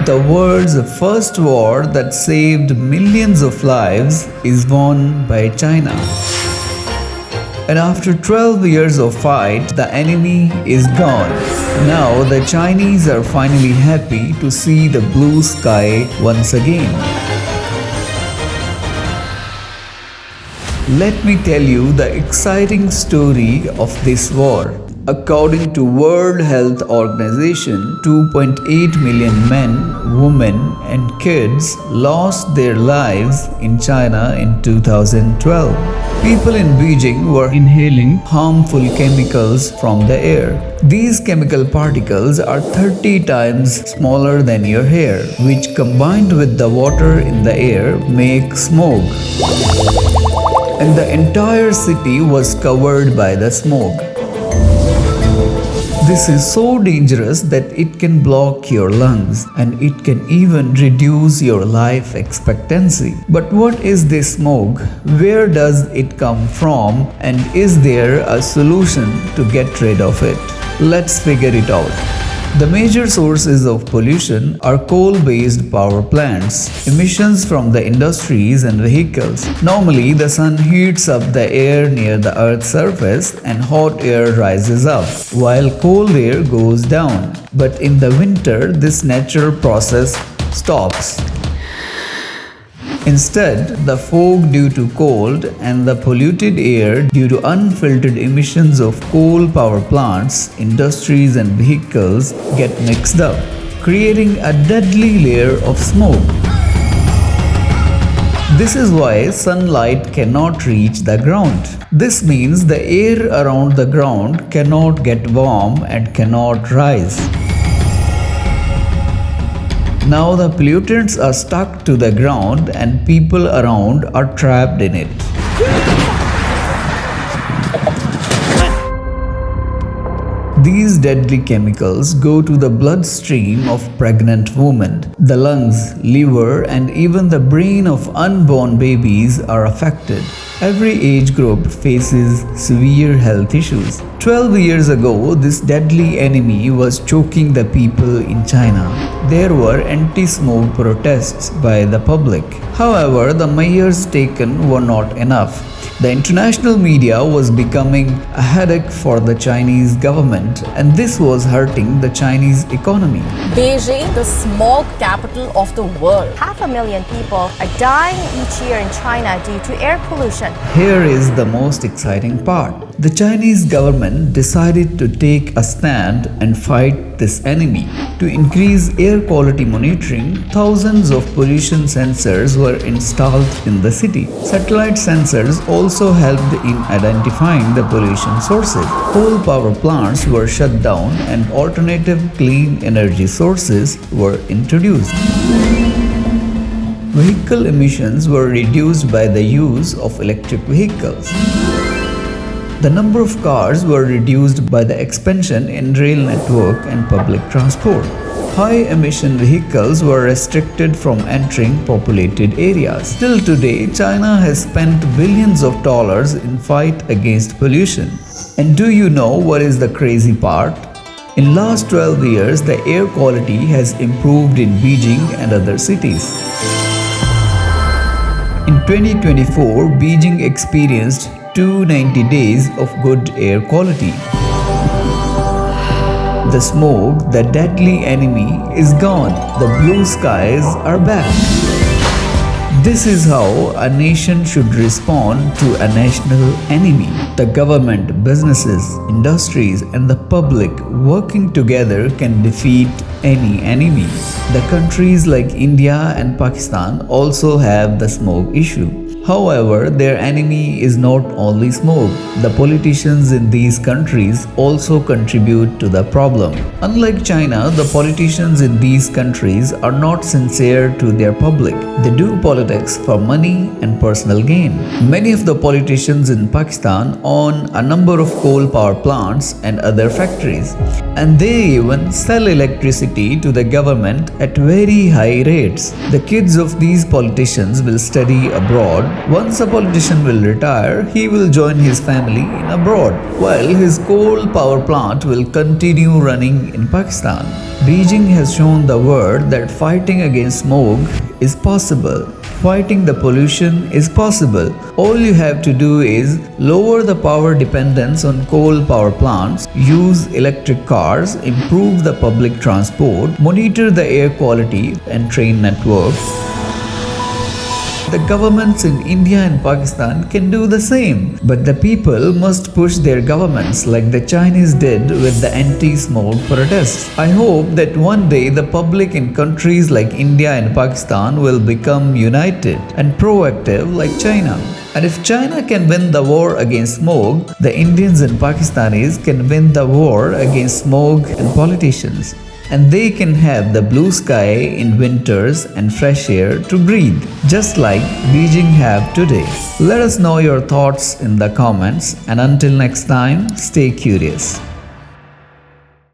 The world's first war that saved millions of lives is won by China. And after 12 years of fight, the enemy is gone. Now the Chinese are finally happy to see the blue sky once again. Let me tell you the exciting story of this war. According to World Health Organization, 2.8 million men, women and kids lost their lives in China in 2012. People in Beijing were inhaling harmful chemicals from the air. These chemical particles are 30 times smaller than your hair, which combined with the water in the air make smog. And the entire city was covered by the smog. This is so dangerous that it can block your lungs and it can even reduce your life expectancy. But what is this smog? Where does it come from? And is there a solution to get rid of it? Let's figure it out. The major sources of pollution are coal-based power plants, emissions from the industries and vehicles. Normally, the sun heats up the air near the Earth's surface and hot air rises up, while cold air goes down. But in the winter, this natural process stops. Instead, the fog due to cold and the polluted air due to unfiltered emissions of coal power plants, industries and vehicles get mixed up, creating a deadly layer of smoke. This is why sunlight cannot reach the ground. This means the air around the ground cannot get warm and cannot rise. Now the pollutants are stuck to the ground and people around are trapped in it. These deadly chemicals go to the bloodstream of pregnant women. The lungs, liver, and even the brain of unborn babies are affected. Every age group faces severe health issues. 12 years ago, this deadly enemy was choking the people in China. There were anti-smog protests by the public. However, the measures taken were not enough. The international media was becoming a headache for the Chinese government, and this was hurting the Chinese economy. Beijing, the smog capital of the world. 500,000 people are dying each year in China due to air pollution. Here is the most exciting part. The Chinese government decided to take a stand and fight this enemy. To increase air quality monitoring, thousands of pollution sensors were installed in the city. Satellite sensors also helped in identifying the pollution sources. Coal power plants were shut down and alternative clean energy sources were introduced. Vehicle emissions were reduced by the use of electric vehicles. The number of cars were reduced by the expansion in rail network and public transport. High-emission vehicles were restricted from entering populated areas. Still today, China has spent billions of dollars in fight against pollution. And do you know what is the crazy part? In last 12 years, the air quality has improved in Beijing and other cities. In 2024, Beijing experienced 290 days of good air quality. The smog, the deadly enemy, is gone. The blue skies are back. This is how a nation should respond to a national enemy. The government, businesses, industries, and the public working together can defeat any enemy. The countries like India and Pakistan also have the smog issue. However, their enemy is not only smoke. The politicians in these countries also contribute to the problem. Unlike China, the politicians in these countries are not sincere to their public. They do politics for money and personal gain. Many of the politicians in Pakistan own a number of coal power plants and other factories. And they even sell electricity to the government at very high rates. The kids of these politicians will study abroad Once a politician will retire, he will join his family in abroad, while his coal power plant will continue running in Pakistan. Beijing has shown the world that fighting against smog is possible. Fighting the pollution is possible. All you have to do is lower the power dependence on coal power plants, use electric cars, improve the public transport, monitor the air quality and train networks. The governments in India and Pakistan can do the same, but the people must push their governments like the Chinese did with the anti-smog protests. I hope that one day the public in countries like India and Pakistan will become united and proactive like China. And if China can win the war against smog, the Indians and Pakistanis can win the war against smog and politicians. And they can have the blue sky in winters and fresh air to breathe, just like Beijing have today. Let us know your thoughts in the comments, and until next time, stay curious.